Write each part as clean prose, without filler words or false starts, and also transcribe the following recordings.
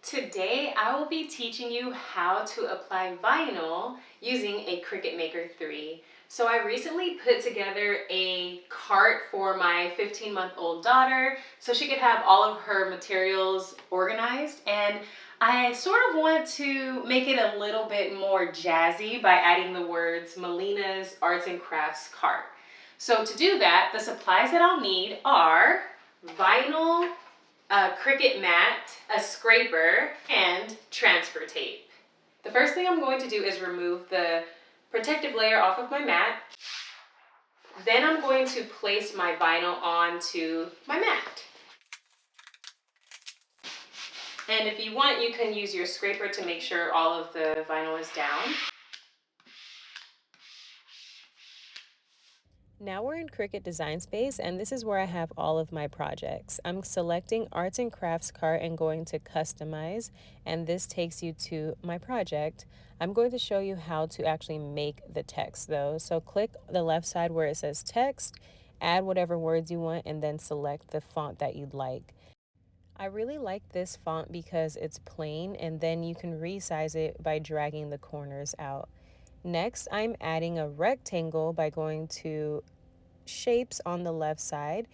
Today I will be teaching you how to apply vinyl using a Cricut Maker 3. So I recently put together a cart for my 15-month-old daughter so she could have all of her materials organized, and I sort of want to make it a little bit more jazzy by adding the words Melina's Arts and Crafts Cart. So to do that, the supplies that I'll need are vinyl, a Cricut mat, a scraper, and transfer tape. The first thing I'm going to do is remove the protective layer off of my mat. Then I'm going to place my vinyl onto my mat. And if you want, you can use your scraper to make sure all of the vinyl is down. Now we're in Cricut Design Space, and this is where I have all of my projects. I'm selecting Arts and Crafts Cart and going to Customize, and this takes you to my project. I'm going to show you how to actually make the text though. So click the left side where it says text, add whatever words you want, and then select the font that you'd like. I really like this font because it's plain, and then you can resize it by dragging the corners out. Next, I'm adding a rectangle by going to shapes on the left side.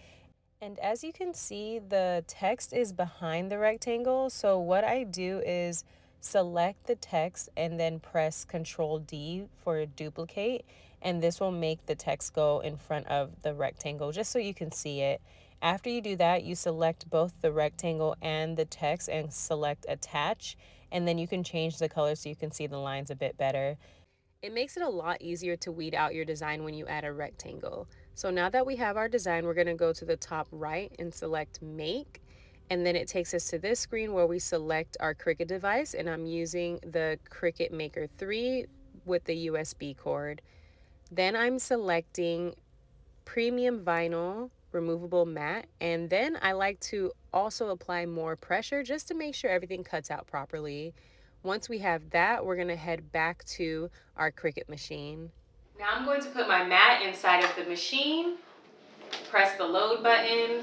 And as you can see, the text is behind the rectangle. So what I do is select the text and then press Control D for duplicate. And this will make the text go in front of the rectangle just so you can see it. After you do that, you select both the rectangle and the text and select attach. And then you can change the color so you can see the lines a bit better. It makes it a lot easier to weed out your design when you add a rectangle. So now that we have our design, we're going to go to the top right and select Make. And then it takes us to this screen where we select our Cricut device. And I'm using the Cricut Maker 3 with the USB cord. Then I'm selecting Premium Vinyl Removable Mat. And then I like to also apply more pressure just to make sure everything cuts out properly. Once we have that, we're going to head back to our Cricut machine. Now I'm going to put my mat inside of the machine, press the load button,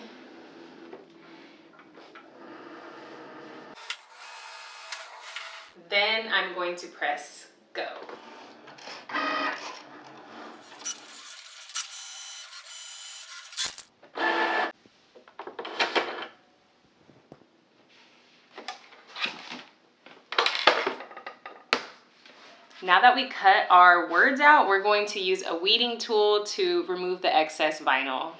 then I'm going to press go. Now that we cut our words out, we're going to use a weeding tool to remove the excess vinyl.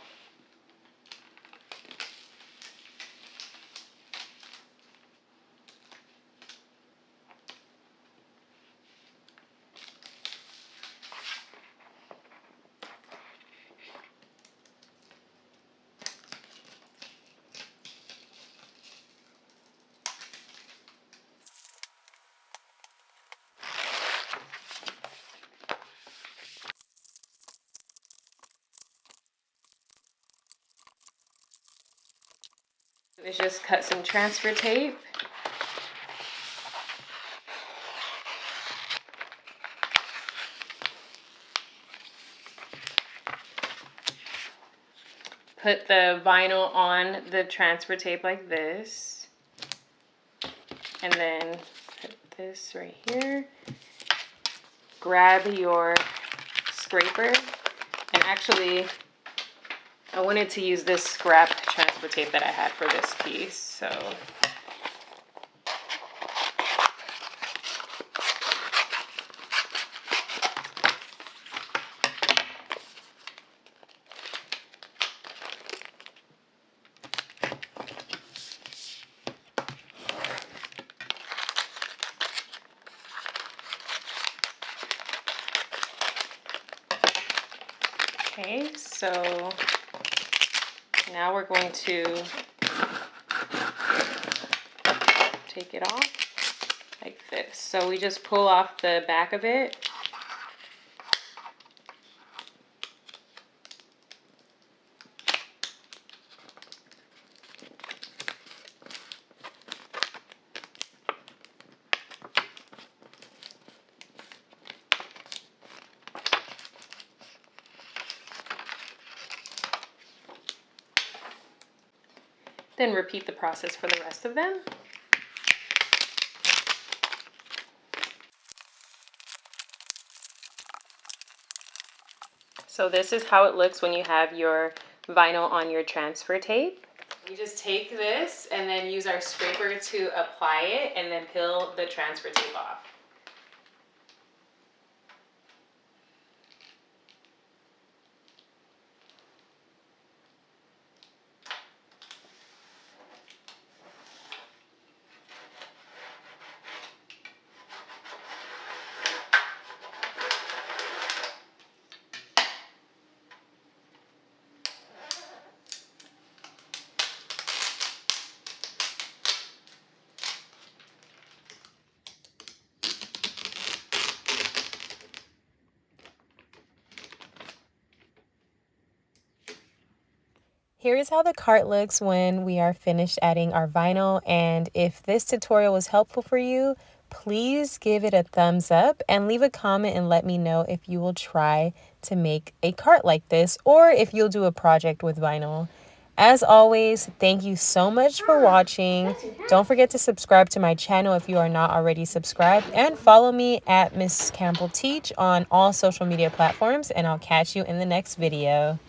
Let's just cut some transfer tape. Put the vinyl on the transfer tape like this. And then put this right here. Grab your scraper. And actually, I wanted to use this scrap transfer tape that I had for this piece, so. Okay, so now we're going to take it off like this. So we just pull off the back of it. Then repeat the process for the rest of them. So this is how it looks when you have your vinyl on your transfer tape. We just take this and then use our scraper to apply it and then peel the transfer tape off. Here is how the cart looks when we are finished adding our vinyl, and if this tutorial was helpful for you, please give it a thumbs up and leave a comment and let me know if you will try to make a cart like this or if you'll do a project with vinyl. As always, thank you so much for watching. Don't forget to subscribe to my channel if you are not already subscribed, and follow me at Miss Campbell Teach on all social media platforms, and I'll catch you in the next video.